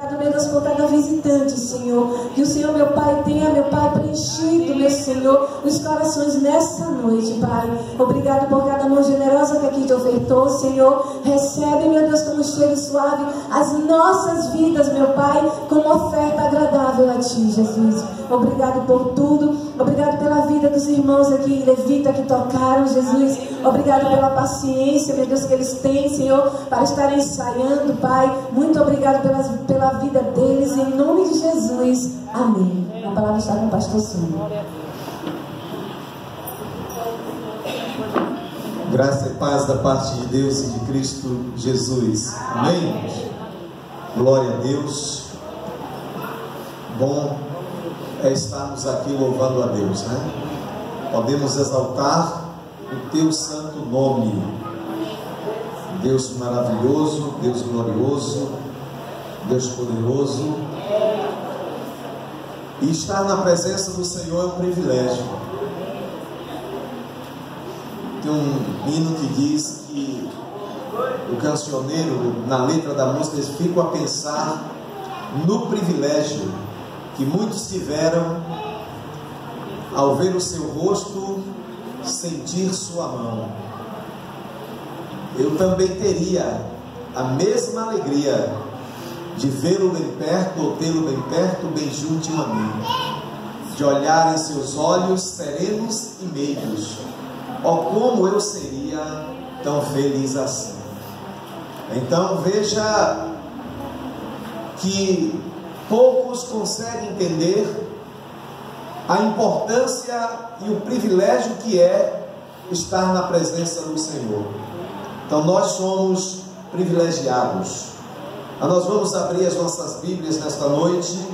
Obrigado, meu Deus, por cada visitante, Senhor. Que o Senhor, meu Pai, tenha, meu Pai, preenchido, meu Senhor, os corações nessa noite, Pai. Obrigado por cada mão generosa que aqui te ofertou, Senhor. Recebe, meu Deus, como cheiro suave as nossas vidas, meu Pai, como oferta agradável a Ti, Jesus. Obrigado por tudo. Obrigado pela vida dos irmãos aqui em Levita que tocaram, Jesus. Obrigado pela paciência, meu Deus, que eles têm, Senhor, para estarem ensaiando, Pai. Muito obrigado pela vida deles, em nome de Jesus. Amém. A palavra está com o pastor Sônia. Graça e paz da parte de Deus e de Cristo Jesus. Amém. Glória a Deus. Bom é estarmos aqui louvando a Deus, né? Podemos exaltar o teu santo nome. Deus maravilhoso, Deus glorioso, Deus poderoso. E estar na presença do Senhor é um privilégio. Tem um hino que diz que o cancioneiro, na letra da música, eles ficam a pensar no privilégio que muitos tiveram ao ver o seu rosto, sentir sua mão. Eu também teria a mesma alegria de vê-lo bem perto, ou tê-lo bem perto, bem juntinho a mim, de olhar em seus olhos serenos e meigos. Oh, como eu seria tão feliz assim. Então veja que poucos conseguem entender a importância e o privilégio que é estar na presença do Senhor. Então nós somos privilegiados. Nós vamos abrir as nossas Bíblias nesta noite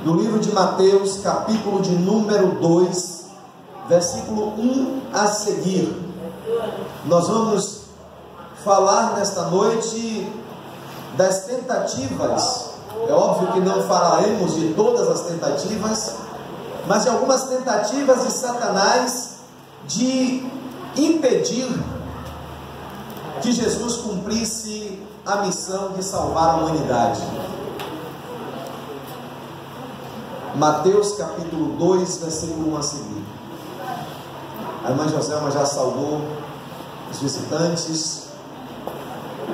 no livro de Mateus, capítulo de número 2, versículo 1 a seguir. Nós vamos falar nesta noite das tentativas. É óbvio que não falaremos de todas as tentativas, mas de algumas tentativas de Satanás de impedir que Jesus cumprisse a missão de salvar a humanidade. Mateus capítulo 2, versículo 1 a seguir. A irmã Joselma já saudou os visitantes.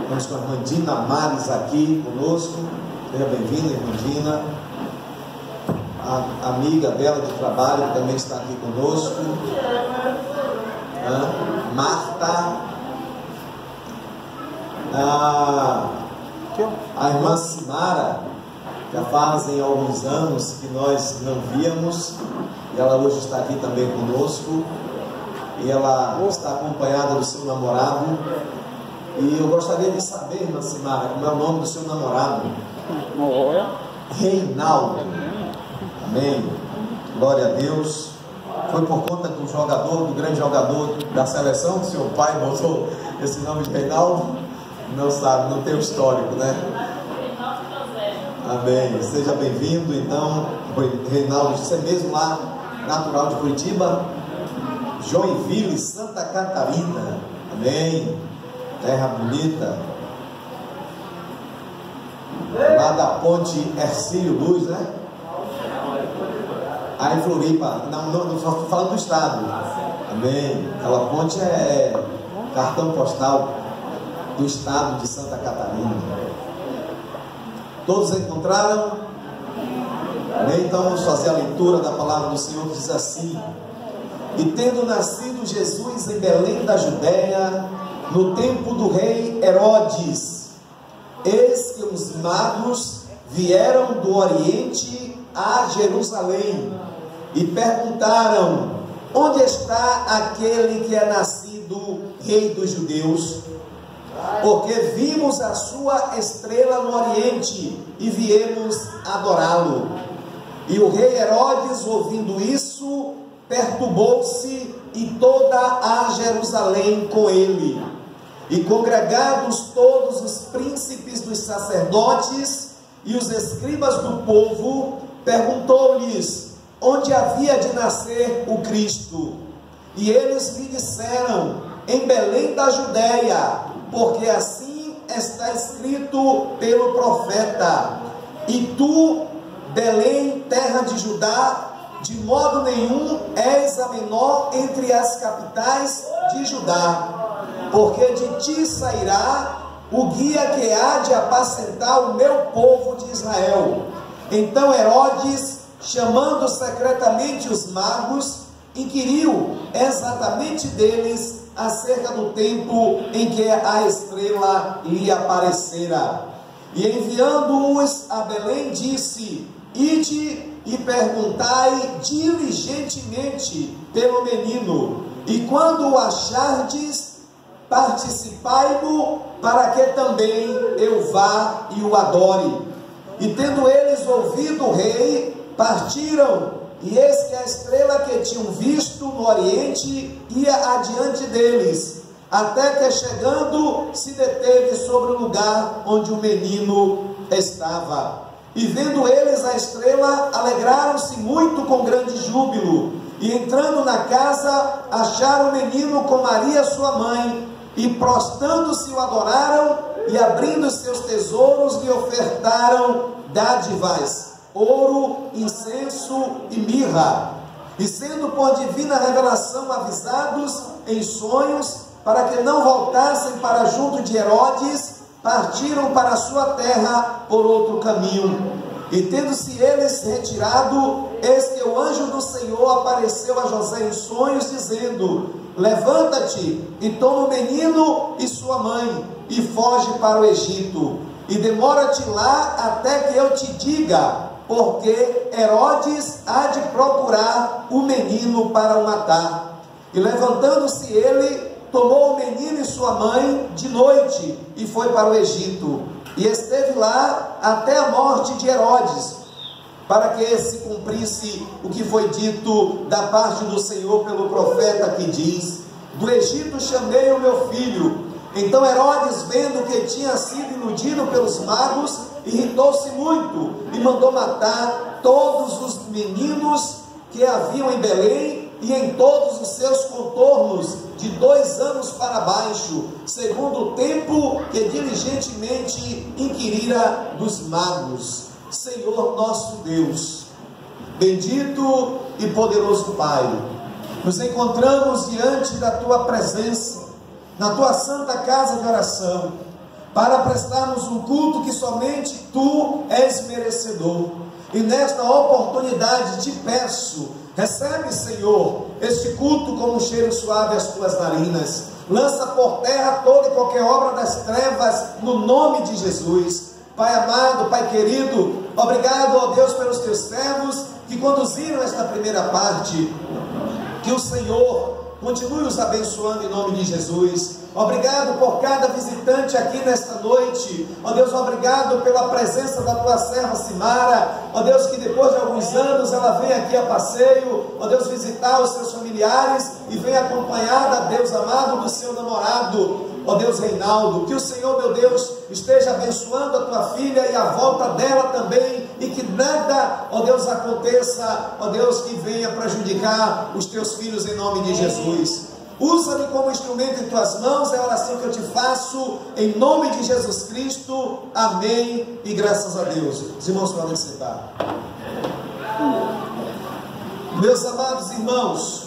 Vamos com a irmã Dina Mares aqui conosco. Seja bem-vinda, irmã Dina. A amiga dela de trabalho que também está aqui conosco. Marta. A irmã Simara, já fazem alguns anos que nós não víamos, e ela hoje está aqui também conosco, e ela está acompanhada do seu namorado. E eu gostaria de saber, irmã Simara, como é o nome do seu namorado? Reinaldo. Amém. Glória a Deus. Foi por conta do jogador, do grande jogador da seleção, que seu pai botou esse nome de Reinaldo? Não sabe, não tem o histórico, né? Amém. Seja bem-vindo, então, Reinaldo. Você mesmo lá, natural de Curitiba, Joinville, Santa Catarina. Amém. Terra bonita. Lá da ponte Hercílio Luz, né? Aí em Floripa. Não só estou falando do estado. Amém. Aquela ponte é cartão postal do estado de Santa Catarina. Todos encontraram? Amém? Então vamos fazer a leitura da palavra do Senhor, que diz assim: E tendo nascido Jesus em Belém da Judéia, no tempo do rei Herodes, eis que os magos vieram do Oriente a Jerusalém e perguntaram: onde está aquele que é nascido rei dos judeus? Porque vimos a sua estrela no Oriente e viemos adorá-lo. E o rei Herodes, ouvindo isso, perturbou-se, e toda a Jerusalém com ele. E congregados todos os príncipes dos sacerdotes e os escribas do povo, perguntou-lhes onde havia de nascer o Cristo. E eles lhe disseram: em Belém da Judéia, porque assim está escrito pelo profeta: E tu, Belém, terra de Judá, de modo nenhum és a menor entre as capitais de Judá, porque de ti sairá o guia que há de apacentar o meu povo de Israel. Então Herodes, chamando secretamente os magos, inquiriu exatamente deles acerca do tempo em que a estrela lhe aparecera. E enviando-os a Belém, disse: ide e perguntai diligentemente pelo menino, e quando o achardes, participai-mo, para que também eu vá e o adore. E tendo eles ouvido o rei, partiram, e eis que a estrela que tinham visto no oriente ia adiante deles, até que chegando se deteve sobre o lugar onde o menino estava. E vendo eles a estrela, alegraram-se muito com grande júbilo. E entrando na casa, acharam o menino com Maria sua mãe, e prostrando-se o adoraram, e abrindo seus tesouros lhe ofertaram dádivas, ouro, incenso e mirra. E sendo por divina revelação avisados em sonhos, para que não voltassem para junto de Herodes, partiram para a sua terra por outro caminho. E tendo-se eles retirado, eis que o anjo do Senhor apareceu a José em sonhos, dizendo: levanta-te e toma o menino e sua mãe, e foge para o Egito, e demora-te lá até que eu te diga, porque Herodes há de procurar o menino para o matar. E levantando-se ele, tomou o menino e sua mãe de noite, e foi para o Egito, e esteve lá até a morte de Herodes, para que se cumprisse o que foi dito da parte do Senhor pelo profeta, que diz: do Egito chamei o meu filho. Então Herodes, vendo que tinha sido iludido pelos magos, irritou-se muito, e mandou matar todos os meninos que haviam em Belém, e em todos os seus contornos, de 2 anos para baixo, segundo o tempo que diligentemente inquirira dos magos. Senhor nosso Deus, bendito e poderoso Pai, nos encontramos diante da Tua presença, na Tua santa casa de oração, para prestarmos um culto que somente Tu és merecedor. E nesta oportunidade te peço, recebe, Senhor, este culto como um cheiro suave às Tuas narinas. Lança por terra toda e qualquer obra das trevas, no nome de Jesus. Pai amado, Pai querido, obrigado, ó Deus, pelos Teus servos que conduziram esta primeira parte. Que o Senhor continue os abençoando em nome de Jesus. Obrigado por cada visitante aqui nesta noite. Ó Deus, obrigado pela presença da Tua serva Simara. Ó Deus, que depois de alguns anos ela vem aqui a passeio, ó Deus, visitar os seus familiares, e vem acompanhada, Deus amado, do seu namorado, ó Deus, Reinaldo. Que o Senhor, meu Deus, esteja abençoando a Tua filha e a volta dela também, e que nada, ó Deus, aconteça, ó Deus, que venha prejudicar os Teus filhos em nome de Jesus. Usa-me como instrumento em Tuas mãos, é a oração que eu te faço, em nome de Jesus Cristo, amém, e graças a Deus. Os irmãos podem sentar. Meus amados irmãos,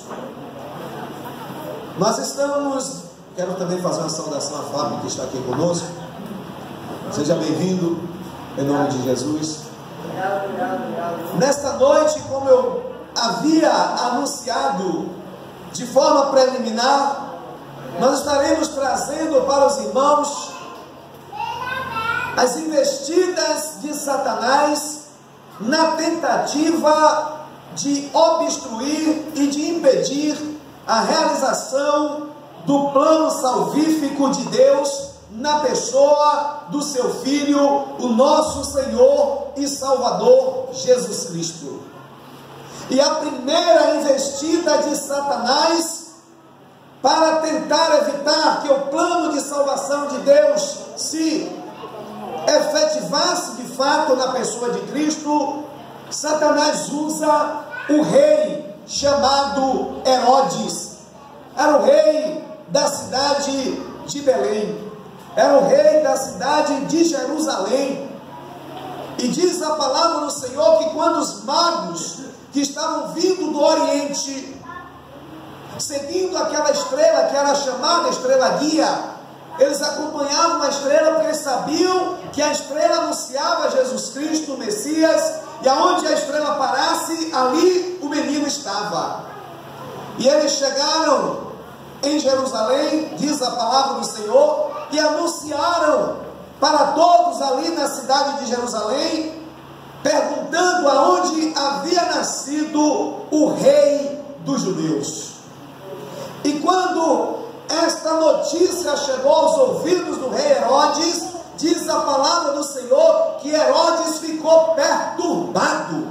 nós estamos, quero também fazer uma saudação à Fábio que está aqui conosco. Seja bem-vindo, em nome de Jesus. Nesta noite, como eu havia anunciado de forma preliminar, nós estaremos trazendo para os irmãos as investidas de Satanás na tentativa de obstruir e de impedir a realização do plano salvífico de Deus na pessoa do seu Filho, o nosso Senhor e Salvador Jesus Cristo. E a primeira investida de Satanás para tentar evitar que o plano de salvação de Deus se efetivasse de fato na pessoa de Cristo, Satanás usa o rei chamado Herodes. Era o rei da cidade de Belém, era o rei da cidade de Jerusalém. E diz a palavra do Senhor que quando os magos que estavam vindo do Oriente, seguindo aquela estrela que era chamada estrela guia, eles acompanhavam a estrela porque eles sabiam que a estrela anunciava Jesus Cristo, o Messias, e aonde a estrela parasse, ali o menino estava. E eles chegaram em Jerusalém, diz a palavra do Senhor, e anunciaram para todos ali na cidade de Jerusalém, perguntando aonde havia nascido o rei dos judeus. E quando esta notícia chegou aos ouvidos do rei Herodes, diz a palavra do Senhor que Herodes ficou perturbado.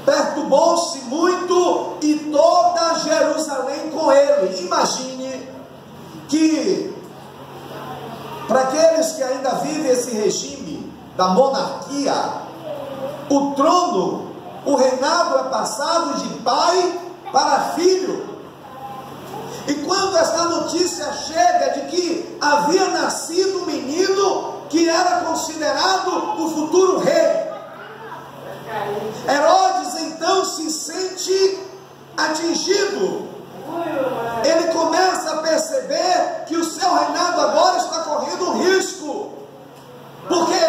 Perturbou-se muito e toda Jerusalém com ele. Imagine que, para aqueles que ainda vivem esse regime da monarquia, o trono, o reinado é passado de pai para filho. E quando essa notícia chega de que havia nascido um menino que era considerado o futuro rei, Herodes então se sente atingido. Ele começa a perceber que o seu reinado agora está correndo um risco, porque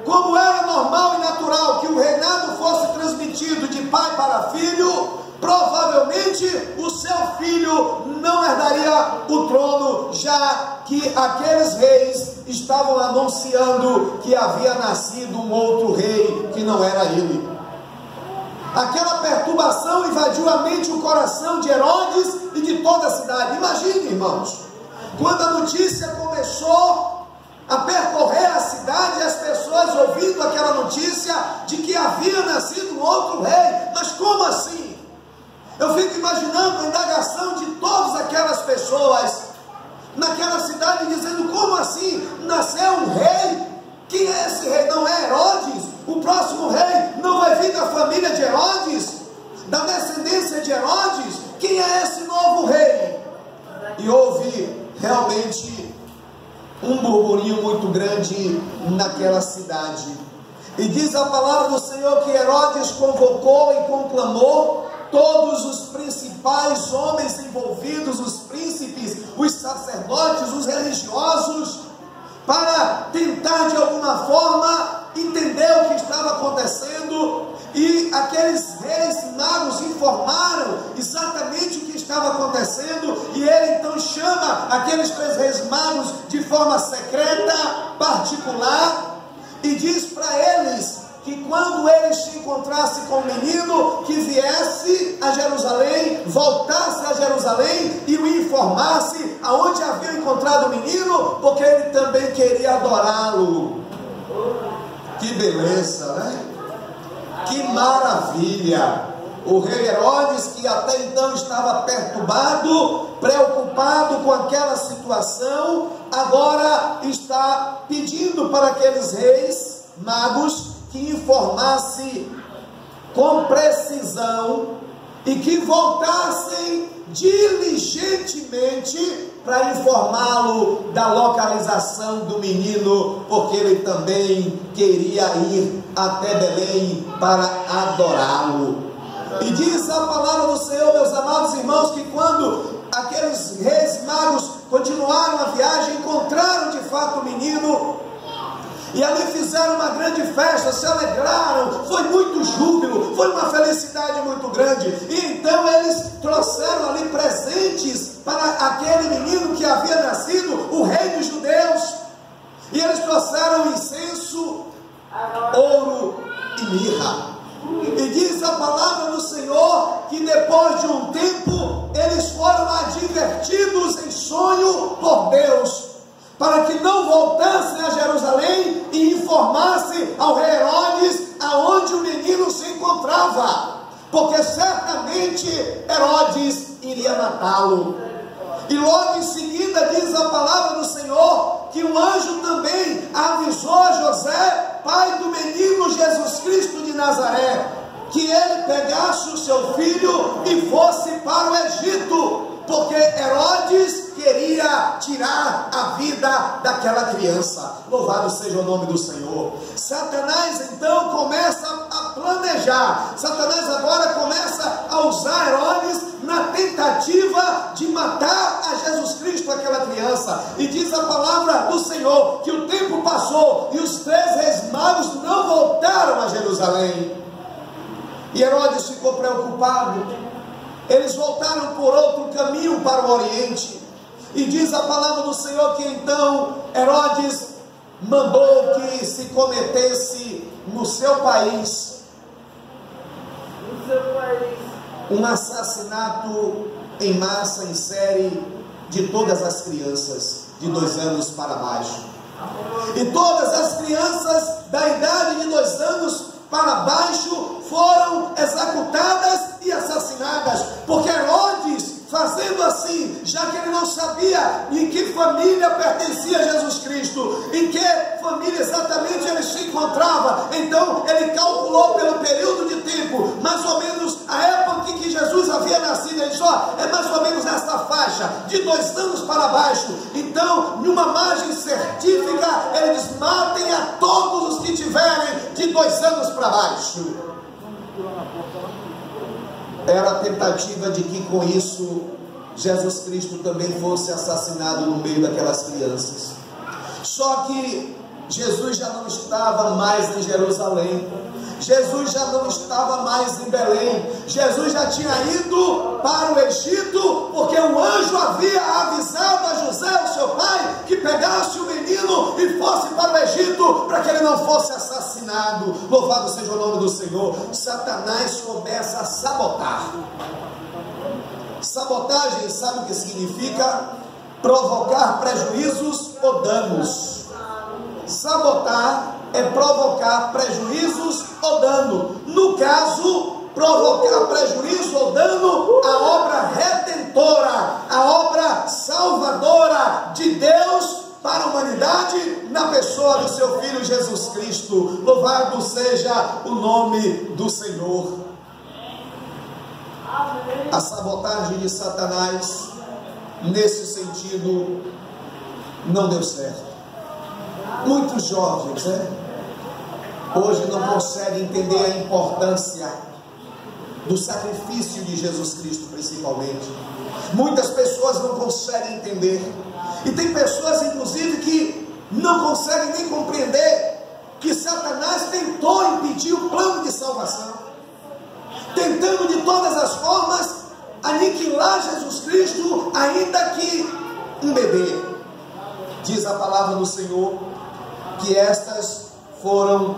como era normal e natural que o reinado fosse transmitido de pai para filho, provavelmente o seu filho não herdaria o trono, já que aqueles reis estavam anunciando que havia nascido um outro rei que não era ele. Aquela perturbação invadiu a mente e o coração de Herodes e de toda a cidade. Imagine, irmãos, quando a notícia começou a percorrer a cidade, as pessoas ouvindo aquela notícia de que havia nascido um outro rei. Mas como assim? Eu fico imaginando a indagação de todas aquelas pessoas naquela cidade, dizendo: como assim? Nasceu um rei? Quem é esse rei? Não é Herodes? O próximo rei não vai vir da família de Herodes? Da descendência de Herodes? Quem é esse novo rei? E houve realmente um burburinho muito grande naquela cidade. E diz a palavra do Senhor que Herodes convocou e conclamou todos os principais homens envolvidos, os príncipes, os sacerdotes, os religiosos, para tentar de alguma forma entender o que estava acontecendo. E aqueles reis magos informaram exatamente o que estava acontecendo, e ele então chama aqueles 3 reis magos de forma secreta, particular, e diz para eles que quando eles se encontrassem com o menino, que viesse a Jerusalém, voltasse a Jerusalém e o informasse aonde havia encontrado o menino, porque ele também queria adorá-lo. Que beleza, né? Que maravilha! O rei Herodes, que até então estava perturbado, preocupado com aquela situação, agora está pedindo para aqueles reis magos que informasse com precisão e que voltassem diligentemente para informá-lo da localização do menino, porque ele também queria ir até Belém para adorá-lo. E diz a palavra do Senhor, meus amados irmãos, que quando aqueles reis magos continuaram a viagem, encontraram de fato o menino, e ali fizeram uma grande festa, se alegraram, foi muito júbilo, foi uma felicidade muito grande. E então eles trouxeram ali presentes para aquele menino que havia nascido, o rei dos judeus. E eles trouxeram incenso, ouro e mirra. E diz a palavra do Senhor que depois de um tempo eles foram advertidos em sonho por Deus, para que não voltassem a Jerusalém e informassem ao rei Herodes aonde o menino se encontrava, porque certamente Herodes iria matá-lo. E logo em seguida diz a palavra do Senhor que um anjo também avisou a José, pai do menino Jesus Cristo de Nazaré, que ele pegasse o seu filho e fosse para o Egito, porque Herodes queria tirar a vida daquela criança. Louvado seja o nome do Senhor. Satanás então começa a planejar. Satanás agora começa a usar Herodes na tentativa de matar a Jesus Cristo, aquela criança. E diz a palavra do Senhor que o tempo passou e os 3 reis magos não voltaram a Jerusalém. E Herodes ficou preocupado. Eles voltaram por outro caminho para o Oriente. E diz a palavra do Senhor que então Herodes mandou que se cometesse no seu país um assassinato em massa, em série, de todas as crianças de 2 anos para baixo. E todas as crianças da idade de 2 anos para baixo foram executadas e assassinadas, porque Herodes, fazendo assim, já que ele não sabia em que família pertencia Jesus Cristo, em que família exatamente ele se encontrava, então ele calculou pelo período de tempo, mais ou menos a época em que Jesus havia nascido. Ele disse: é mais ou menos nessa faixa, de 2 anos para baixo. Então, numa margem certífica, ele diz: matem a todos os que tiverem de 2 anos para baixo. Era a tentativa de que com isso Jesus Cristo também fosse assassinado no meio daquelas crianças. Só que Jesus já não estava mais em Jerusalém, Jesus já não estava mais em Belém, Jesus já tinha ido para o Egito, porque o anjo havia avisado a José, o seu pai, que pegasse o menino e fosse para o Egito, para que ele não fosse assassinado. Louvado seja o nome do Senhor. Satanás começa a sabotar. Sabotagem, sabe o que significa? Provocar prejuízos ou danos. Sabotar é provocar prejuízos ou dano. No caso, provocar prejuízo ou dano à obra redentora, à obra salvadora de Deus para a humanidade, na pessoa do seu Filho Jesus Cristo. Louvado seja o nome do Senhor. A sabotagem de Satanás, nesse sentido, não deu certo. Muitos jovens, hoje não conseguem entender a importância do sacrifício de Jesus Cristo, principalmente. Muitas pessoas não conseguem entender. E tem pessoas, inclusive, que não conseguem nem compreender que Satanás tentou impedir o plano de salvação, tentando de todas as formas aniquilar Jesus Cristo, ainda que um bebê. Diz a palavra do Senhor que estas foram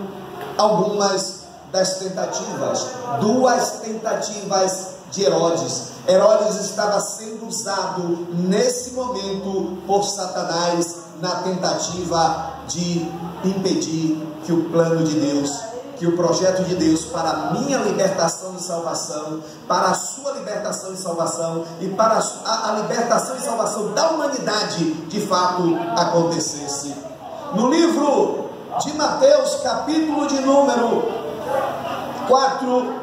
algumas das tentativas, 2 tentativas de Herodes. Herodes estava sendo usado nesse momento por Satanás na tentativa de impedir que o plano de Deus, que o projeto de Deus para a minha libertação e salvação, para a sua libertação e salvação e para a libertação e salvação da humanidade de fato acontecesse. No livro de Mateus, capítulo de número 4,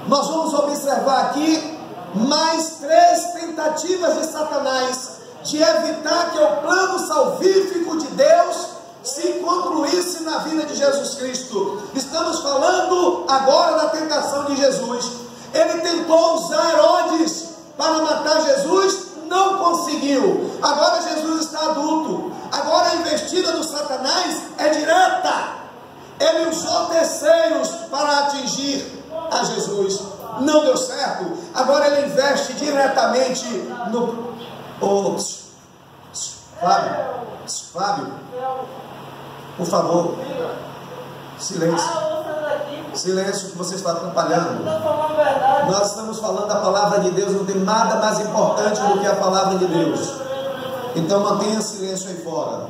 nós vamos observar aqui mais 3 tentativas de Satanás de evitar que o plano salvífico de Deus se concluísse na vida de Jesus Cristo. Estamos falando agora da tentação de Jesus. Ele tentou usar Herodes para matar Jesus, não conseguiu. Agora Jesus está adulto. Agora a investida do Satanás é direta. Ele usou terceiros para atingir a Jesus. Não deu certo. Agora ele investe diretamente no... Fábio, por favor, silêncio. Silêncio, que você está atrapalhando. Nós estamos falando da palavra de Deus. Não tem nada mais importante do que a palavra de Deus. Então mantenha silêncio aí fora.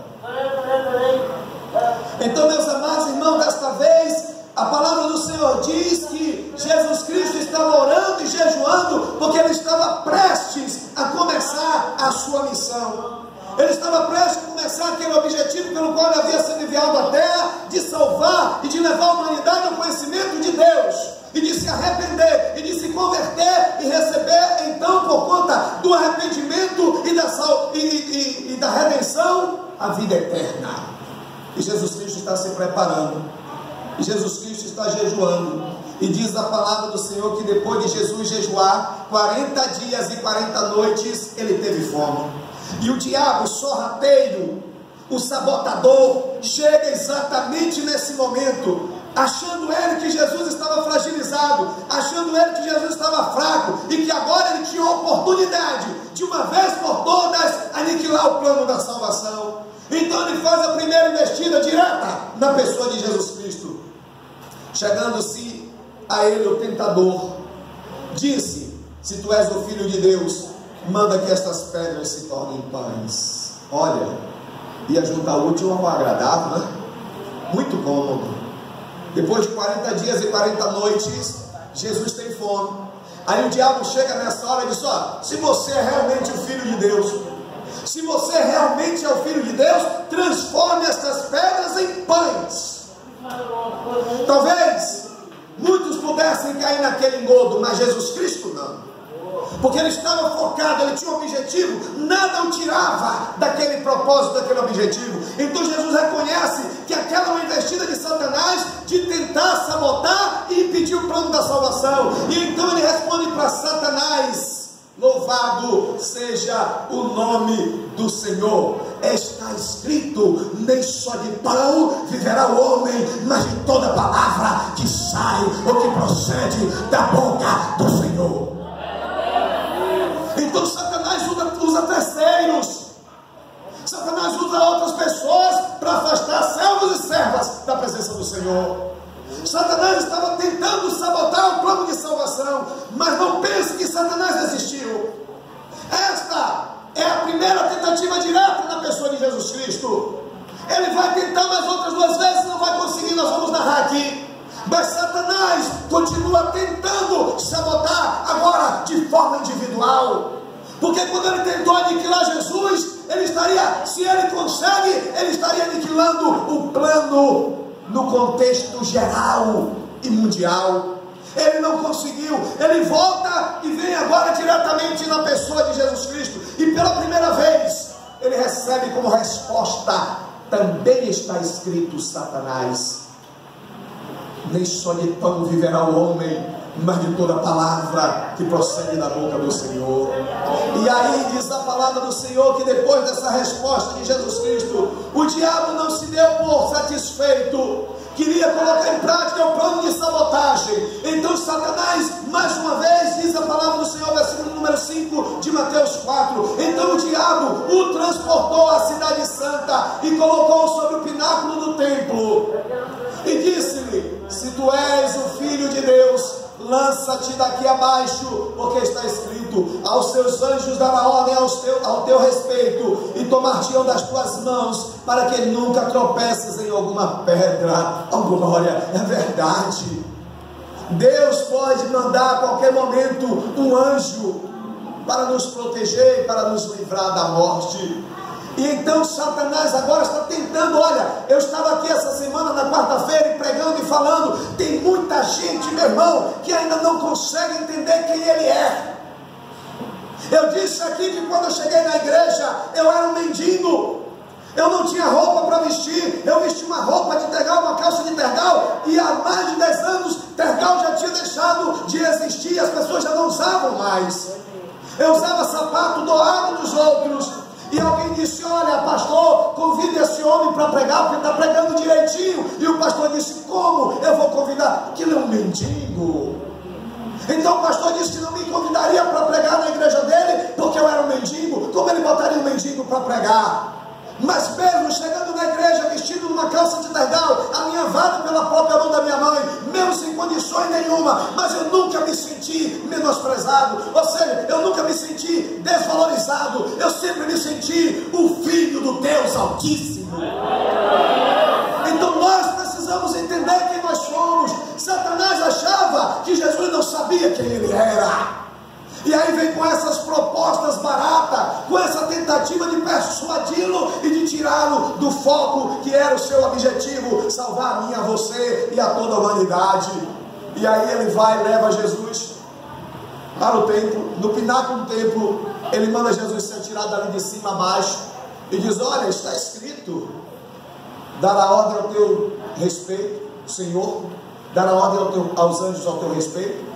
Então, meus amados irmãos, desta vez a palavra do Senhor diz que Jesus Cristo estava orando e jejuando, porque ele estava prestes a começar a sua missão. Ele estava prestes a começar aquele objetivo pelo qual ele havia sido enviado à terra, de salvar e de levar a humanidade ao conhecimento de Deus. e de se arrepender, e de se converter e receber então, por conta do arrependimento e da redenção, a vida eterna. E Jesus Cristo está se preparando, e Jesus Cristo está jejuando, e diz a palavra do Senhor que depois de Jesus jejuar 40 dias e 40 noites, ele teve fome. E o diabo, o sorrateiro, o sabotador, chega exatamente nesse momento, achando ele que Jesus estava fragilizado, achando ele que Jesus estava fraco, e que agora ele tinha a oportunidade de uma vez por todas aniquilar o plano da salvação. Então ele faz a primeira investida direta na pessoa de Jesus Cristo. Chegando-se a ele o tentador, disse: se tu és o Filho de Deus, manda que estas pedras se tornem pães. Olha, ia juntar o útil ao agradável, né? Muito cômodo. Depois de 40 dias e 40 noites, Jesus tem fome. Aí o diabo chega nessa hora e diz: ó, se você é realmente o Filho de Deus, se você realmente é o Filho de Deus, transforme estas pedras em pães. Talvez muitos pudessem cair naquele engodo, mas Jesus Cristo não, porque ele estava focado, ele tinha um objetivo, nada o tirava daquele propósito, daquele objetivo. Então Jesus reconhece que aquela é uma investida de Satanás, de tentar sabotar e impedir o plano da salvação. E então ele responde para Satanás: louvado seja o nome do Senhor. Está escrito: nem só de pão viverá o homem, mas de toda palavra que sai ou que procede da boca do Senhor. Então Satanás usa terceiros, Satanás usa outras pessoas para afastar servos e servas da presença do Senhor. Satanás estava tentando sabotar o plano de salvação, mas não pense que Satanás desistiu. Esta é a primeira tentativa direta na pessoa de Jesus Cristo. Ele vai tentar mais outras duas vezes, não vai conseguir, nós vamos narrar aqui. Mas Satanás continua tentando sabotar, agora de forma individual. Porque quando ele tentou aniquilar Jesus, ele estaria, se ele consegue, ele estaria aniquilando o plano no contexto geral e mundial. Ele não conseguiu, ele volta e vem agora diretamente na pessoa de Jesus Cristo, e pela primeira vez ele recebe como resposta: também está escrito, Satanás, nem só de pão viverá o homem, mas de toda palavra que procede da boca do Senhor. E aí diz a palavra do Senhor que depois dessa resposta de Jesus Cristo, o diabo não se deu por satisfeito, queria colocar em prática o plano de sabotagem. Então Satanás, mais uma vez, diz a palavra do Senhor, versículo número 5 de Mateus 4, então o diabo o transportou à cidade santa e colocou sobre o pináculo do templo e disse-lhe: se tu és o Filho de Deus, lança-te daqui abaixo, porque está escrito: aos seus anjos dará ordem ao teu respeito, e tomar-te-ão das tuas mãos, para que nunca tropeces em alguma pedra. Oh glória, é verdade. Deus pode mandar a qualquer momento um anjo para nos proteger, para nos livrar da morte. E então Satanás agora está tentando. Olha, eu estava aqui essa semana na quarta-feira pregando e falando, tem muita gente, meu irmão, que ainda não consegue entender quem ele é. Eu disse aqui que quando eu cheguei na igreja, eu era um mendigo, eu não tinha roupa para vestir, eu vesti uma roupa de tergal, uma calça de tergal, e há mais de 10 anos, tergal já tinha deixado de existir, as pessoas já não usavam mais. Eu usava sapato doado dos outros. E alguém disse: olha, pastor, convide esse homem para pregar, porque está pregando direitinho. E o pastor disse: como eu vou convidar? Porque ele é um mendigo. Então o pastor disse que não me convidaria para pregar na igreja dele, porque eu era um mendigo. Como ele botaria um mendigo para pregar? Mas mesmo chegando na igreja vestido numa calça de tergal, alinhavado pela própria mão da minha mãe, mesmo sem condições nenhuma, mas eu nunca me senti menosprezado, ou seja, eu nunca me senti desvalorizado, eu sempre me senti o filho do Deus Altíssimo. Então nós precisamos entender quem nós somos. Satanás achava que Jesus não sabia quem ele era. E aí vem com essas propostas baratas, com essa tentativa de persuadi-lo e de tirá-lo do foco que era o seu objetivo: salvar a mim, a você e a toda a humanidade. E aí ele vai e leva Jesus para o templo. No pináculo do templo, ele manda Jesus ser tirado dali de cima a baixo e diz: olha, está escrito, dará ordem ao teu respeito, Senhor, dará ordem aos anjos ao teu respeito,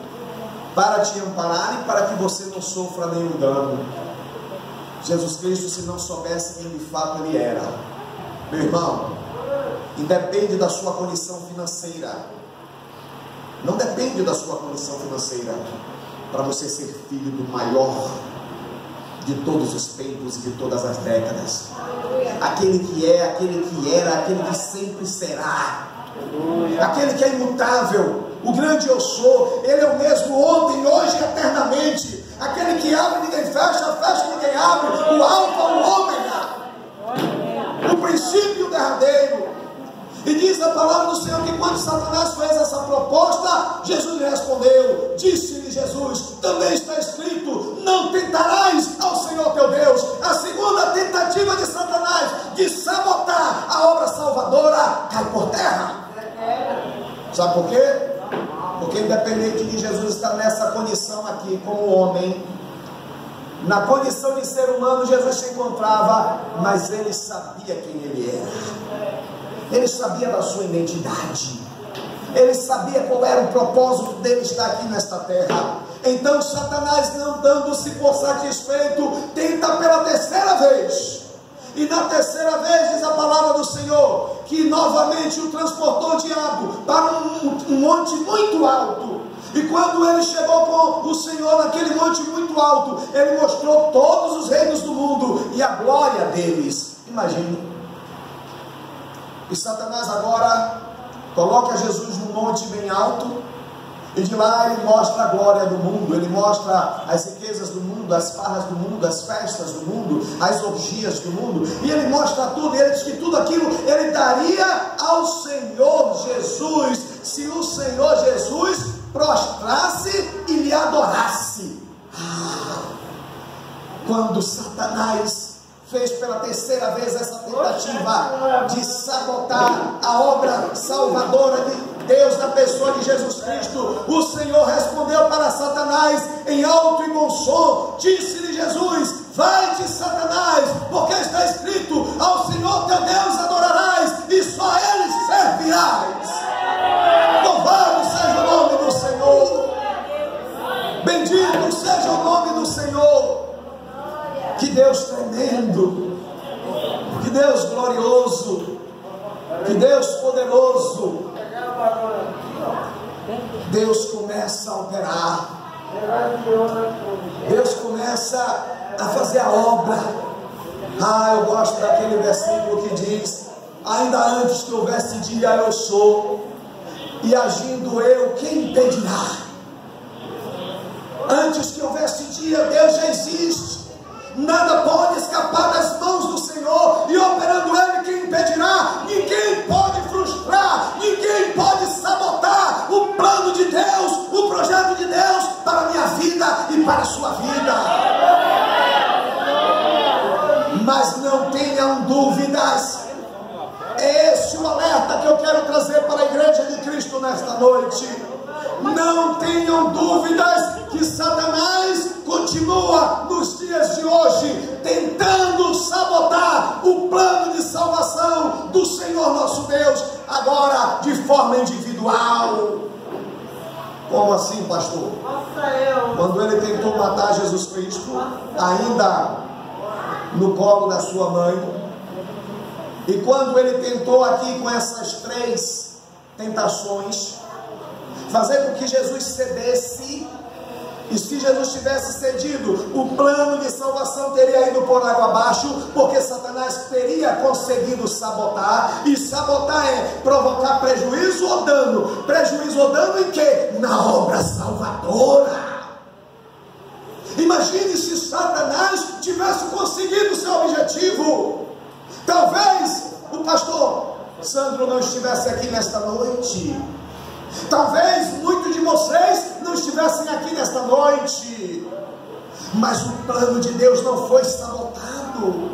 para te ampararem, para que você não sofra nenhum dano. Jesus Cristo, se não soubesse quem de fato ele era, meu irmão, independe da sua condição financeira, não depende da sua condição financeira para você ser filho do maior de todos os tempos e de todas as décadas, aquele que é, aquele que era, aquele que sempre será, aquele que é imutável, o grande eu sou. Ele é o mesmo ontem, hoje e eternamente, aquele que abre ninguém fecha, fecha ninguém abre, o alfa, o ômega, o princípio e o derradeiro. E diz a palavra do Senhor que quando Satanás fez essa proposta, Jesus lhe respondeu, disse-lhe Jesus, também está escrito, não tentarás ao Senhor teu Deus. A segunda tentativa de Satanás de sabotar a obra salvadora cai por terra. Sabe por quê? Porque independente de Jesus estar nessa condição aqui como homem, na condição de ser humano, Jesus se encontrava, mas ele sabia quem ele era. Ele sabia da sua identidade, ele sabia qual era o propósito dele estar aqui nesta terra. Então Satanás, não dando-se por satisfeito, tenta pela terceira vez, e na terceira vez diz a palavra do Senhor, que novamente o transportou o diabo para um monte muito alto. E quando ele chegou com o Senhor naquele monte muito alto, ele mostrou todos os reinos do mundo e a glória deles. Imagine. E Satanás agora coloca Jesus num monte bem alto, e de lá ele mostra a glória do mundo, ele mostra as riquezas do mundo, as farras do mundo, as festas do mundo, as orgias do mundo, e ele mostra tudo, e ele diz que tudo aquilo ele daria ao Senhor Jesus, se o Senhor Jesus prostrasse e lhe adorasse. Quando Satanás fez pela terceira vez essa tentativa de sabotar a obra salvadora de Deus na pessoa de Jesus Cristo, o Senhor respondeu para Satanás em alto e bom som, disse-lhe Jesus, vai-te Satanás, porque está escrito, ao Senhor teu Deus adorarás, e só a Ele servirás. Louvado seja o nome do Senhor, bendito seja o nome do Senhor. Que Deus tremendo, que Deus glorioso, que Deus poderoso. Deus começa a operar, Deus começa a fazer a obra. Eu gosto daquele versículo que diz, ainda antes que houvesse dia eu sou, e agindo eu, quem impedirá? Antes que houvesse dia, Deus já existe. Nada pode escapar das mãos do Senhor, e operando Ele, quem impedirá? Ninguém pode frustrar, ninguém pode sabotar o plano de Deus, o projeto de Deus para a minha vida e para a sua vida. Mas não tenham dúvidas, é esse o alerta que eu quero trazer para a igreja de Cristo nesta noite. Não tenham dúvidas que Satanás continua nos dias de hoje tentando sabotar o plano de salvação do Senhor nosso Deus, agora de forma individual. Como assim, pastor? Quando ele tentou matar Jesus Cristo, ainda no colo da sua mãe, e quando ele tentou aqui com essas três tentações, fazer com que Jesus cedesse, e se Jesus tivesse cedido, o plano de salvação teria ido por água abaixo, porque Satanás teria conseguido sabotar, e sabotar é provocar prejuízo ou dano. Prejuízo ou dano em quê? Na obra salvadora. Imagine se Satanás tivesse conseguido seu objetivo. Talvez o pastor Sandro não estivesse aqui nesta noite. Talvez muitos de vocês não estivessem aqui nesta noite. Mas o plano de Deus não foi sabotado.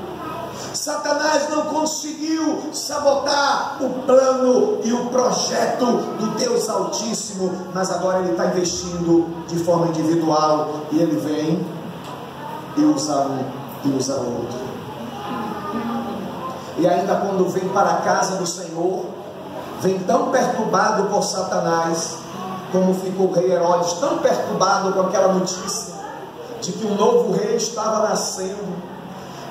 Satanás não conseguiu sabotar o plano e o projeto do Deus Altíssimo, mas agora ele está investindo de forma individual, e ele vem e usa um e usa outro. E ainda quando vem para a casa do Senhor, vem tão perturbado por Satanás, como ficou o rei Herodes tão perturbado com aquela notícia de que um novo rei estava nascendo.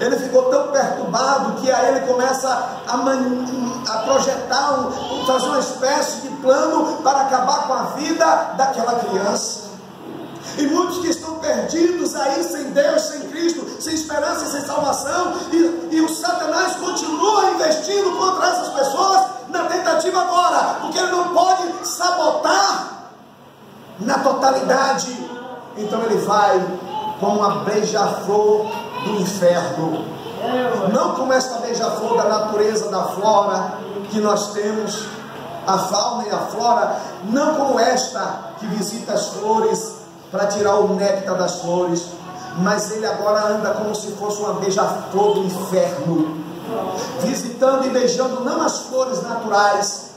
Ele ficou tão perturbado que aí ele começa a projetar, fazer uma espécie de plano para acabar com a vida daquela criança. E muitos que estão perdidos aí, sem Deus, sem Cristo, sem esperança e sem salvação, e o Satanás continua investindo contra essas pessoas na tentativa agora, porque ele não pode sabotar na totalidade. Então ele vai como uma beija-flor do inferno, não como esta beija-flor da natureza, da flora que nós temos, a fauna e a flora, não como esta que visita as flores para tirar o néctar das flores, mas ele agora anda como se fosse uma beija-flor do inferno, visitando e beijando não as flores naturais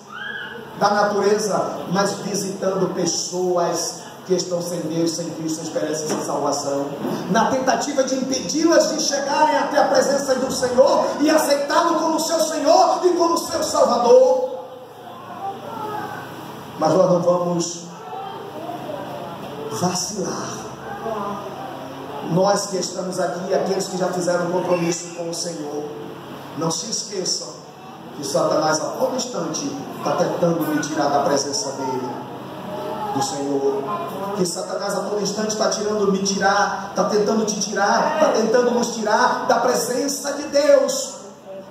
da natureza, mas visitando pessoas que estão sem Deus, sem Cristo, sem esperança e sem salvação, na tentativa de impedi-las de chegarem até a presença do Senhor e aceitá-lo como seu Senhor e como seu Salvador. Mas nós não vamos vacilar. Nós que estamos aqui, aqueles que já fizeram um compromisso com o Senhor, não se esqueçam que Satanás a todo instante está tentando me tirar da presença dele, do Senhor, que Satanás a todo instante está tentando me tirar, está tentando te tirar, está tentando nos tirar da presença de Deus,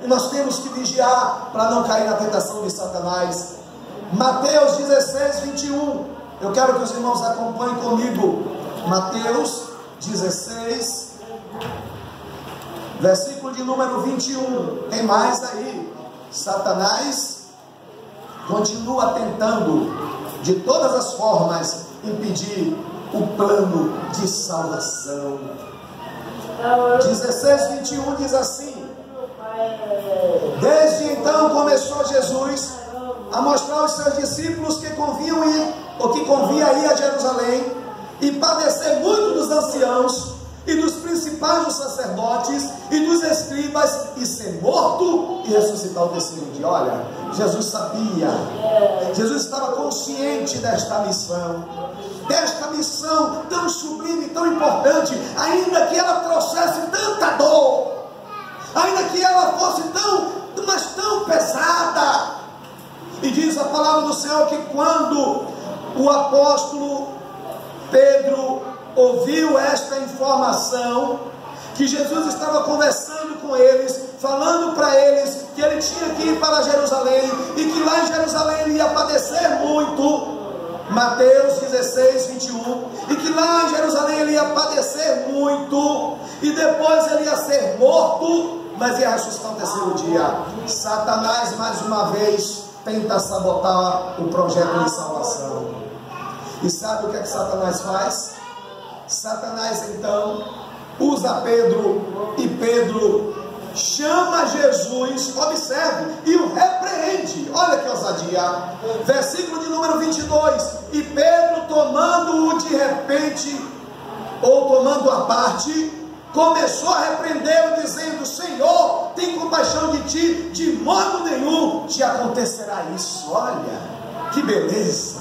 e nós temos que vigiar para não cair na tentação de Satanás. Mateus 16, 21, eu quero que os irmãos acompanhem comigo. Mateus 16, versículo de número 21, tem mais aí. Satanás continua tentando de todas as formas impedir o plano de salvação. 16, 21 diz assim: desde então começou Jesus a mostrar aos seus discípulos que convinha ir a Jerusalém e padecer muito dos anciãos e dos principais dos sacerdotes e dos escribas, e ser morto e ressuscitar o terceiro dia. Olha, Jesus sabia, Jesus estava consciente desta missão tão sublime, tão importante, ainda que ela trouxesse tanta dor, ainda que ela fosse tão pesada. E diz a palavra do Senhor que quando o apóstolo Pedro ouviu esta informação, que Jesus estava conversando com eles, falando para eles que ele tinha que ir para Jerusalém, e que lá em Jerusalém ele ia padecer muito, Mateus 16, 21, e que lá em Jerusalém ele ia padecer muito, e depois ele ia ser morto, mas ia ressuscitar no terceiro dia. Satanás mais uma vez tenta sabotar o projeto de salvação. E sabe o que é que Satanás faz? Satanás então usa Pedro, e Pedro chama Jesus, observe, e o repreende. Olha que ousadia. Versículo de número 22: e Pedro, tomando-o de repente, ou tomando a parte, começou a repreendê-lo, dizendo: Senhor, tem compaixão de ti, de modo nenhum te acontecerá isso. Olha que beleza.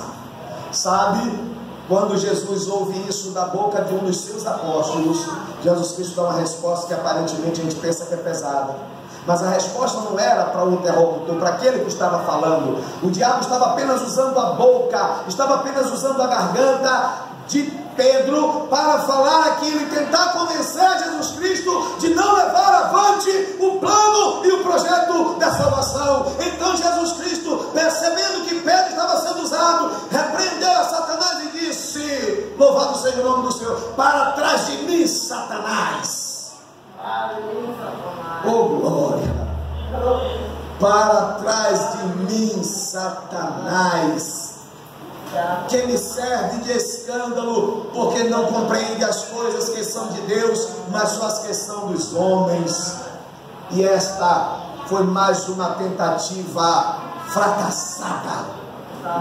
Sabe, quando Jesus ouve isso da boca de um dos seus apóstolos, Jesus Cristo dá uma resposta que aparentemente a gente pensa que é pesada, mas a resposta não era para o interlocutor, para aquele que estava falando. O diabo estava apenas usando a boca, estava apenas usando a garganta de Pedro para falar aquilo e tentar convencer Jesus Cristo de não levar avante o plano e o projeto da salvação. Então Jesus Cristo, percebendo que Pedro estava sendo usado, repreendeu a Satanás e disse: louvado seja o nome do Senhor, para trás de mim, Satanás. Oh glória! Para trás de mim, Satanás, que me serve de escândalo, porque não compreende as coisas que são de Deus, mas só as que são dos homens. E esta foi mais uma tentativa fracassada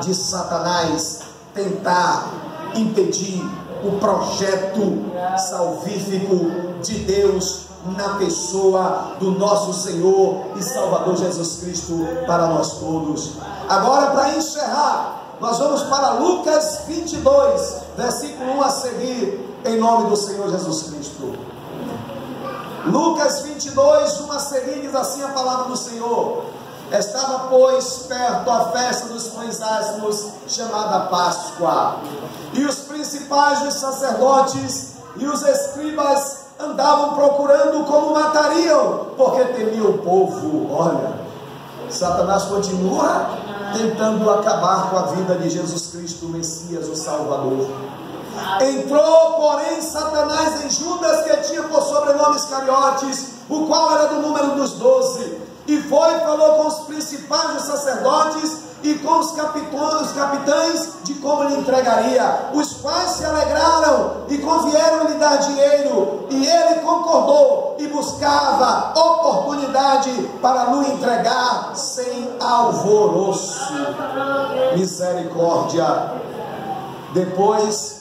de Satanás tentar impedir o projeto salvífico de Deus na pessoa do nosso Senhor e Salvador Jesus Cristo para nós todos. Agora, para encerrar, nós vamos para Lucas 22, versículo 1 a seguir, em nome do Senhor Jesus Cristo. Lucas 22, 1 a seguir, diz assim a palavra do Senhor: estava, pois, perto a festa dos pães asmos, chamada Páscoa, e os principais dos sacerdotes e os escribas andavam procurando como matariam, porque temiam o povo. Olha, Satanás continua tentando acabar com a vida de Jesus Cristo, o Messias, o Salvador. Entrou, porém, Satanás em Judas, que tinha por sobrenome Iscariotes, o qual era do número dos 12, e foi e falou com os principais dos sacerdotes e com os capitães de como lhe entregaria, os quais se alegraram e convieram lhe dar dinheiro, e ele concordou e buscava oportunidade para lhe entregar sem alvoroço. Misericórdia. Depois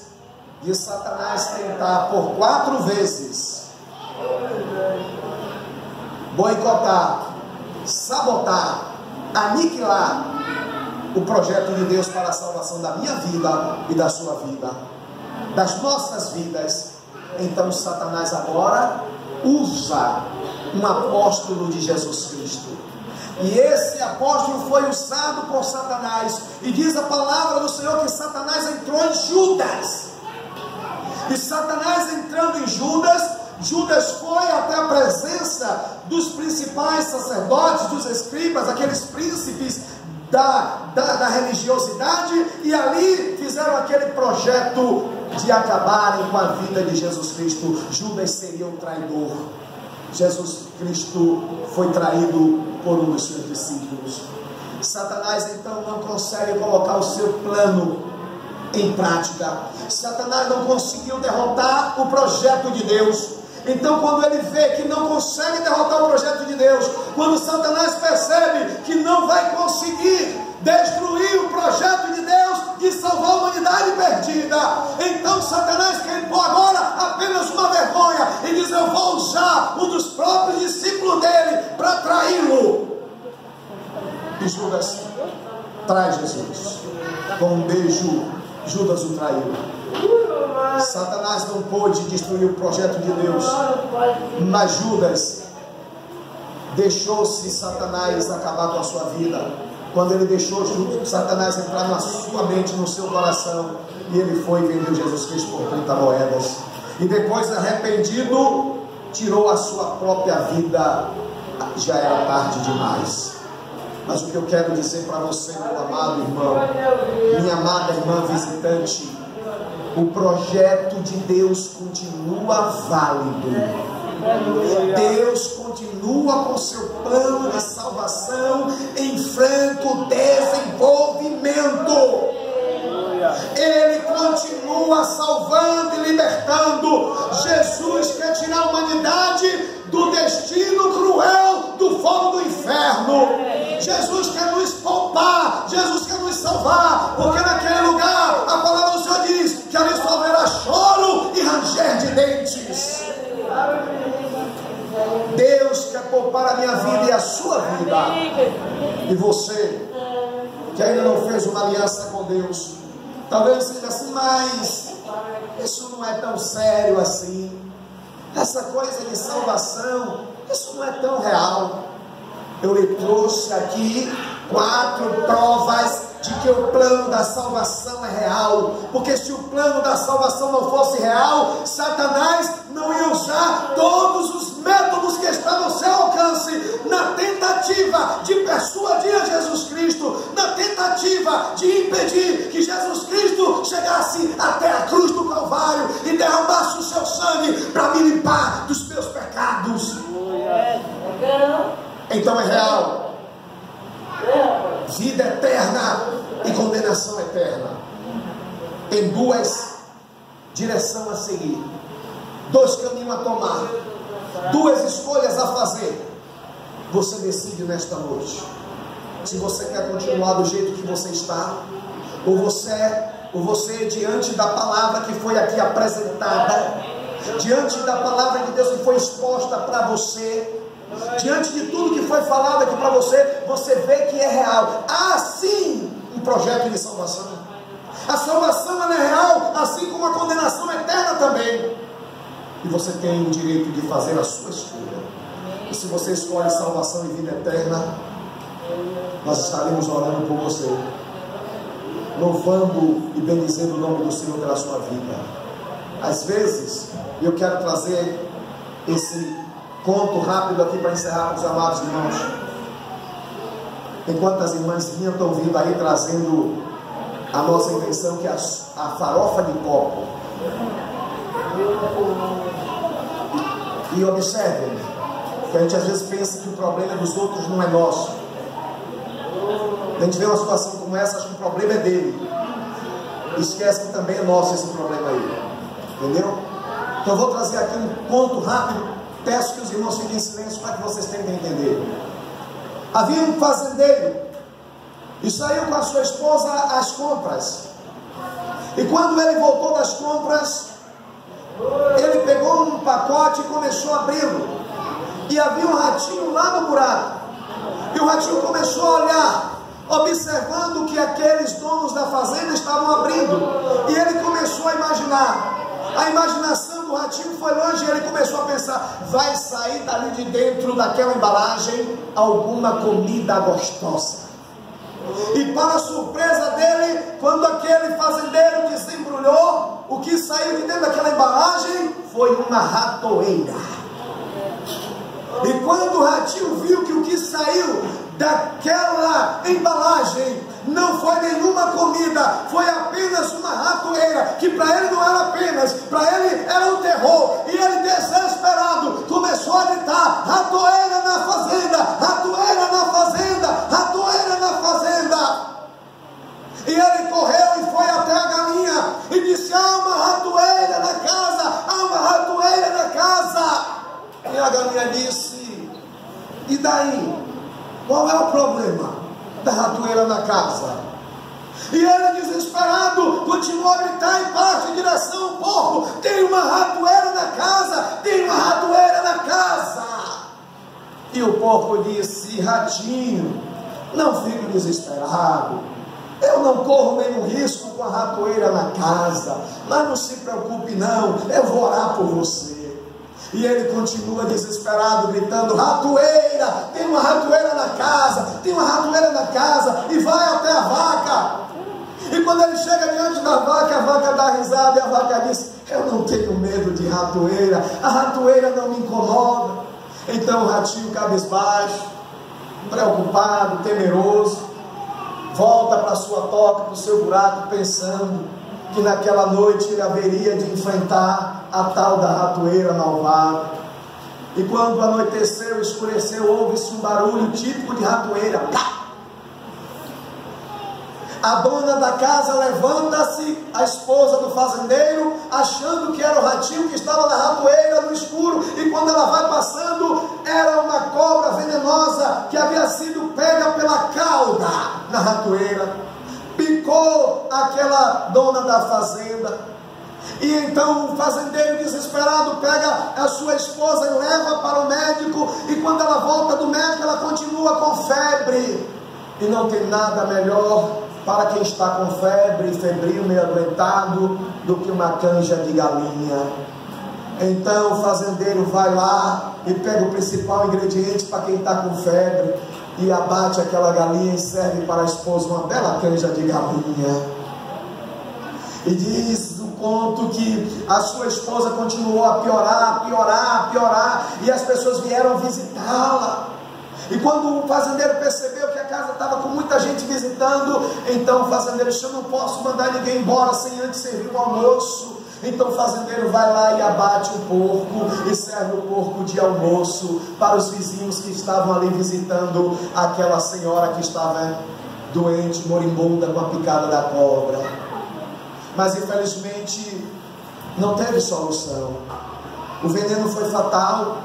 de Satanás tentar por 4 vezes boicotar, sabotar, aniquilar o projeto de Deus para a salvação da minha vida e da sua vida, das nossas vidas, então Satanás agora usa um apóstolo de Jesus Cristo. E esse apóstolo foi usado por Satanás, e diz a palavra do Senhor que Satanás entrou em Judas. E Satanás entrando em Judas, Judas foi até a presença dos principais sacerdotes, dos escribas, aqueles príncipes da religiosidade, e ali fizeram aquele projeto de acabarem com a vida de Jesus Cristo. Judas seria um traidor. Jesus Cristo foi traído por um dos seus discípulos. Satanás então não consegue colocar o seu plano em prática. Satanás não conseguiu derrotar o projeto de Deus. Então, quando ele vê que não consegue derrotar o projeto de Deus, quando Satanás percebe que não vai conseguir destruir o projeto de Deus de salvar a humanidade perdida, então Satanás quer impor agora apenas uma vergonha e diz: eu vou usar um dos próprios discípulos dele para traí-lo. E Judas trai Jesus. Com um beijo, Judas o traiu. Satanás não pôde destruir o projeto de Deus, mas Judas deixou-se Satanás acabar com a sua vida. Quando ele deixou Satanás entrar na sua mente, no seu coração, e ele foi e vendeu Jesus Cristo por 30 moedas, e depois, arrependido, tirou a sua própria vida. Já era tarde demais. Mas o que eu quero dizer para você, meu amado irmão, minha amada irmã visitante, o projeto de Deus continua válido. Deus continua com seu plano de salvação em franco desenvolvimento. Ele continua salvando e libertando. Jesus quer tirar a humanidade do destino cruel do fogo do inferno. Jesus quer nos poupar, Jesus quer nos salvar, porque naquele lugar a palavra do Senhor diz que ali só haverá choro e ranger de dentes. Deus quer poupar a minha vida e a sua vida. E você que ainda não fez uma aliança com Deus, talvez seja assim: mas isso não é tão sério assim, essa coisa de salvação, isso não é tão real. Eu lhe trouxe aqui 4 provas de que o plano da salvação é real, porque se o plano da salvação não fosse real, Satanás não ia usar todos os métodos que estavam ao seu alcance na tentativa de persuadir a Jesus Cristo, na tentativa de impedir que Jesus Cristo chegasse até a cruz do Calvário e derramasse o seu sangue para me limpar dos meus pecados. Então é real. Vida eterna e condenação eterna. Tem 2 direções a seguir, 2 caminhos a tomar, 2 escolhas a fazer. você decide nesta noite. Se você quer continuar do jeito que você está, ou você diante da palavra que foi aqui apresentada, diante da palavra de Deus que foi exposta para você, diante de tudo que foi falado aqui para você, você vê que é real. Há sim um projeto de salvação. A salvação ela é real, assim como a condenação eterna também. E você tem o direito de fazer a sua escolha. E se você escolhe salvação e vida eterna, nós estaremos orando por você, louvando e bendizendo o nome do Senhor pela sua vida. Às vezes, eu quero trazer esse conto rápido aqui para encerrar com os amados irmãos. Enquanto as irmãs vinham, estão vindo aí trazendo a nossa intenção, que é a farofa de copo. E observem, que a gente às vezes pensa que o problema dos outros não é nosso. A gente vê uma situação como essa, acha que o problema é dele, esquece que também é nosso esse problema aí. Entendeu? Então eu vou trazer aqui um ponto rápido. Peço que os irmãos fiquem em silêncio para que vocês tentem entender. Havia um fazendeiro e saiu com a sua esposa às compras. E quando ele voltou das compras, ele pegou um pacote e começou a abri-lo. E havia um ratinho lá no buraco. E o ratinho começou a olhar, observando o que aqueles donos da fazenda estavam abrindo. E ele começou a imaginar. A imaginação do ratinho foi longe e ele começou a pensar: vai sair dali de dentro daquela embalagem alguma comida gostosa. E para a surpresa dele, quando aquele fazendeiro desembrulhou, o que saiu de dentro daquela embalagem foi uma ratoeira. E quando o ratinho viu que o que saiu daquela embalagem não foi nenhuma comida, foi apenas uma ratoeira, que para ele não era apenas, para ele era um terror, e ele desesperado começou a gritar: ratoeira na fazenda, ratoeira na fazenda, ratoeira na fazenda. E ele correu e foi até a galinha e disse: há uma ratoeira na casa, há uma ratoeira na casa. E a galinha disse: e daí? Qual é o problema da ratoeira na casa? E ele, desesperado, continuou a gritar em parte em direção ao porco: tem uma ratoeira na casa, tem uma ratoeira na casa. E o porco disse: ratinho, não fique desesperado, eu não corro nenhum risco com a ratoeira na casa, mas não se preocupe não, eu vou orar por você. E ele continua desesperado, gritando: ratoeira, tem uma ratoeira na casa, tem uma ratoeira na casa, e vai até a vaca. E quando ele chega diante da vaca, a vaca dá risada, e a vaca diz: eu não tenho medo de ratoeira, a ratoeira não me incomoda. Então o ratinho, cabisbaixo, preocupado, temeroso, volta para a sua toca, para o seu buraco, pensando que naquela noite ele haveria de enfrentar a tal da ratoeira malvada. E quando anoiteceu, escureceu, houve-se um barulho típico de ratoeira. Pá! A dona da casa levanta-se, a esposa do fazendeiro, achando que era o ratinho que estava na ratoeira no escuro, e quando ela vai passando, era uma cobra venenosa que havia sido pega pela cauda na ratoeira. Picou aquela dona da fazenda. E então o fazendeiro, desesperado, pega a sua esposa e leva para o médico. E quando ela volta do médico, ela continua com febre. E não tem nada melhor para quem está com febre, febril, meio adoentado, do que uma canja de galinha. Então o fazendeiro vai lá e pega o principal ingrediente para quem está com febre, e abate aquela galinha e serve para a esposa uma bela canja de galinha. E diz o conto que a sua esposa continuou a piorar, piorar, piorar, e as pessoas vieram visitá-la. E quando o fazendeiro percebeu que a casa estava com muita gente visitando, então o fazendeiro disse: eu não posso mandar ninguém embora sem antes servir o almoço. Então o fazendeiro vai lá e abate o porco e serve o porco de almoço para os vizinhos que estavam ali visitando aquela senhora que estava doente, moribunda, com a picada da cobra. Mas infelizmente não teve solução. O veneno foi fatal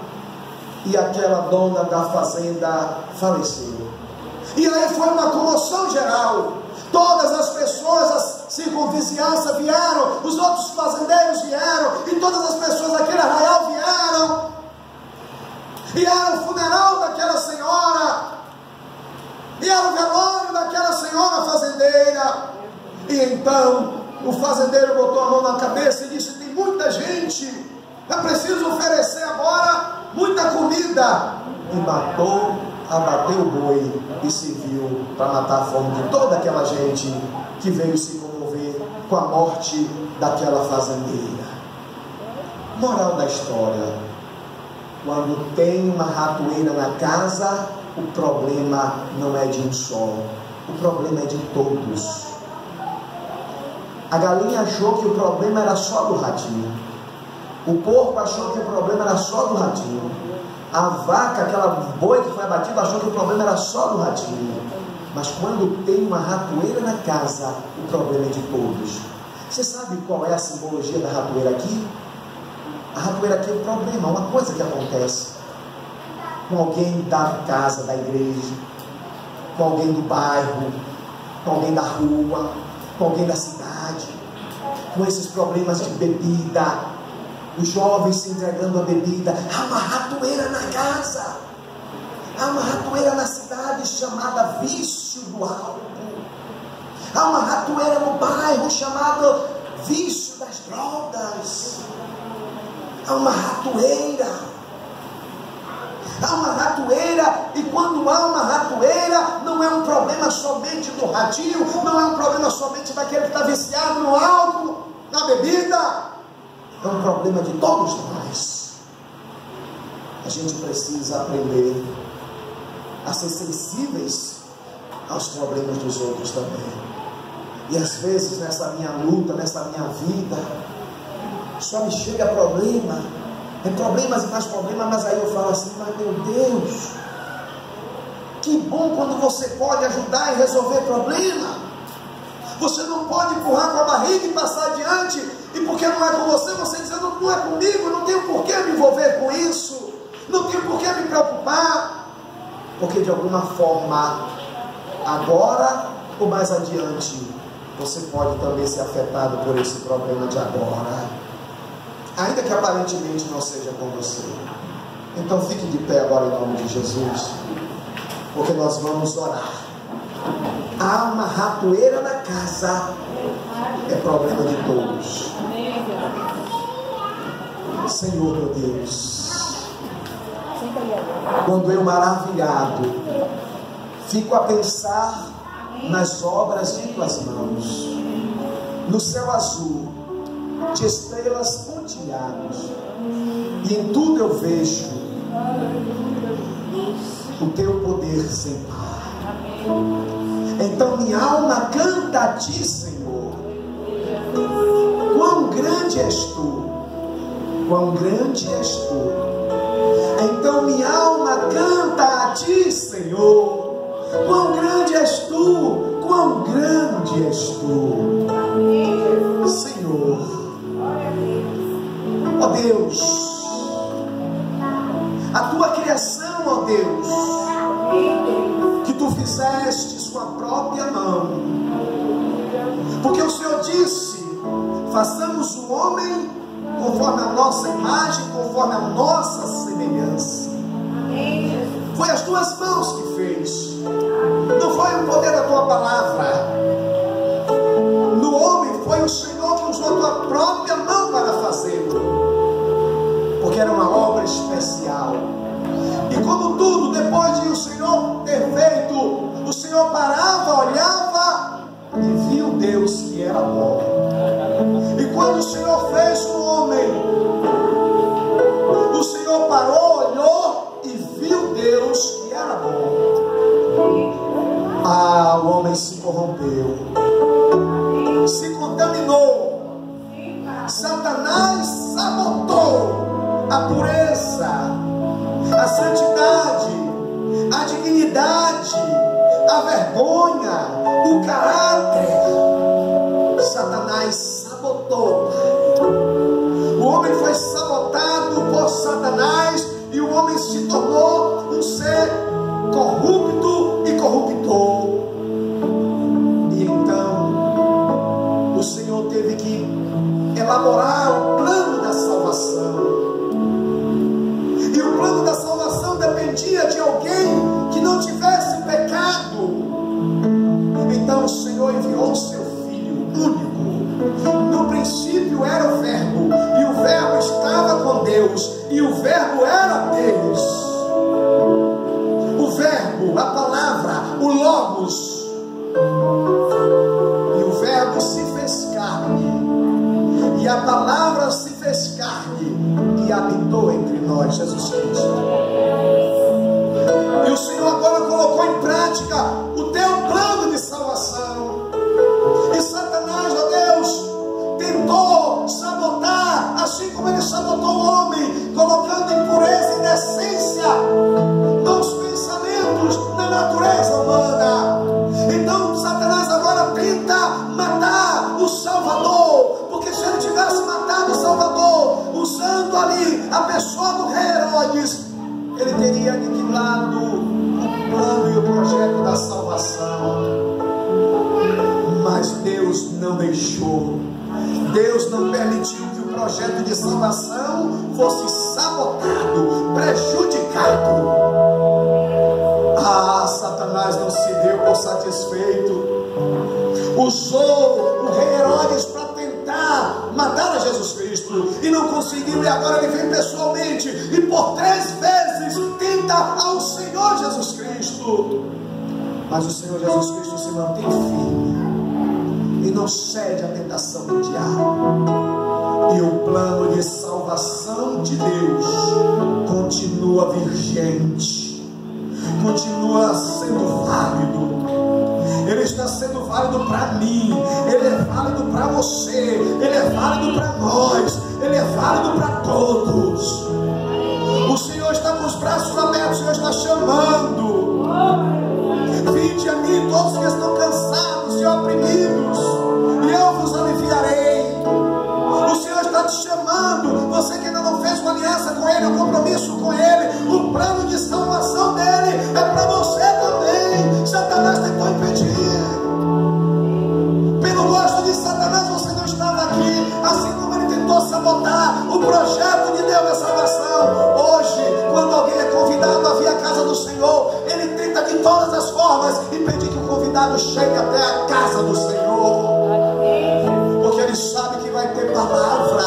e aquela dona da fazenda faleceu. E aí foi uma comoção geral. Todas as pessoas, a circunvizinhança vieram, os outros fazendeiros vieram, e todas as pessoas daquele arraial vieram. E era o funeral daquela senhora, e era o velório daquela senhora fazendeira. E então o fazendeiro botou a mão na cabeça e disse: tem muita gente, é preciso oferecer agora muita comida. E abateu o boi e serviu para matar a fome de toda aquela gente que veio se comover com a morte daquela fazendeira. Moral da história: quando tem uma ratoeira na casa, o problema não é de um só, o problema é de todos. A galinha achou que o problema era só do ratinho, o porco achou que o problema era só do ratinho, a vaca, aquela boi que foi abatido, achou que o problema era só do ratinho. Mas quando tem uma ratoeira na casa, o problema é de todos. Você sabe qual é a simbologia da ratoeira aqui? A ratoeira aqui é um problema, uma coisa que acontece com alguém da casa, da igreja, com alguém do bairro, com alguém da rua, com alguém da cidade, com esses problemas de bebida, os jovens se entregando à bebida. Há uma ratoeira na casa, há uma ratoeira na cidade chamada vício do álcool, há uma ratoeira no bairro chamada vício das drogas, há uma ratoeira, e quando há uma ratoeira, não é um problema somente do ratinho, não é um problema somente daquele que está viciado no álcool, na bebida, é um problema de todos nós. A gente precisa aprender a ser sensíveis aos problemas dos outros também. E às vezes nessa minha luta, nessa minha vida, só me chega problema, problemas e mais problemas, mas aí eu falo assim: mas meu Deus, que bom quando você pode ajudar e resolver problema. Você não pode empurrar com a barriga e passar adiante, e porque não é com você, você dizendo: não é comigo, não tenho por que me envolver com isso, não tenho por que me preocupar, porque de alguma forma, agora ou mais adiante, você pode também ser afetado por esse problema de agora, ainda que aparentemente não seja com você. Então fique de pé agora em nome de Jesus, porque nós vamos orar. Há uma ratoeira na casa, é problema de todos. Senhor meu Deus, quando eu maravilhado fico a pensar nas obras de tuas mãos, no céu azul de estrelas pontilhadas, e em tudo eu vejo o teu poder sem par. Então minha alma canta a ti, Senhor. Quão grande és tu, quão grande és tu. Então minha alma canta a ti, Senhor. Quão grande és tu, quão grande és tu, Senhor. Ó Deus, a tua criação, ó Deus, que tu fizeste com a própria mão, porque o Senhor disse: façamos o homem conforme a nossa imagem, conforme a nossa semelhança. Foi as tuas mãos que fez, não foi o poder da tua palavra. No homem foi o Senhor que usou a tua própria mão para fazê-lo, porque era uma obra especial. E como tudo, depois de o Senhor ter feito, o Senhor parava, olhava e viu Deus que era bom. E quando o Senhor fez o homem, o Senhor parou, olhou e viu Deus que era bom. Ah, o homem se corrompeu, se contaminou. Satanás sabotou a pureza, a santidade, a dignidade, a vergonha, o caráter. Satanás sabotou. O homem foi sabotado por Satanás, e o homem se tornou teve que elaborar o plano da salvação. E o plano da salvação dependia de alguém que não tivesse pecado. Então o Senhor enviou o seu Filho único. No princípio era o Verbo, e o Verbo estava com Deus, e o Verbo era Deus. O Verbo, a palavra, o Logos. E o Verbo se fez carne, e a palavra se fez carne e habitou entre nós, Jesus Cristo. E o Senhor agora colocou em prática o teu plano de salvação. E Satanás, ó Deus, tentou sabotar, assim como ele sabotou o homem, colocando impureza e indecência nos pensamentos, na natureza humana. Então Satanás agora tenta matar o Salvador, porque se ele tivesse matado o Salvador, usando ali a pessoa do rei Herodes, ele teria aniquilado o plano e o projeto da salvação. Mas Deus não deixou. Deus não permitiu que o projeto de salvação fosse sabotado, prejudicado. Satanás não se deu por satisfeito. Usou o rei Herodes para tentar matar a Jesus Cristo e não conseguiu, e agora ele vem pessoalmente e por 3 vezes tenta ao Senhor Jesus Cristo. Mas o Senhor Jesus Cristo se mantém firme e não cede à tentação do diabo. E o plano de salvação de Deus continua vigente, continua sendo válido. Ele está sendo válido para mim, ele é válido para você, ele é válido para nós, ele é válido para todos. O Senhor está com os braços abertos, o Senhor está chamando. Vinde a mim todos que estão cansados e oprimidos, e eu vos aliviarei. O Senhor está te chamando, você que ainda não fez uma aliança com Ele, um compromisso com Ele, o plano de salvação dEle é para você também. Satanás tentou impedir. Pelo gosto de Satanás você não estava aqui, assim como ele tentou sabotar o projeto de Deus da salvação. Hoje, quando alguém é convidado a vir à casa do Senhor, ele tenta de todas as formas impedir que o convidado chegue até a casa do Senhor. Porque ele sabe que vai ter palavra,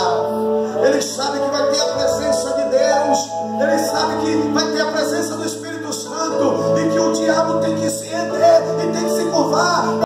ele sabe que vai ter a presença de Deus, ele sabe que vai ter a presença do Espírito Santo, e que o diabo tem que se render e tem que se curvar.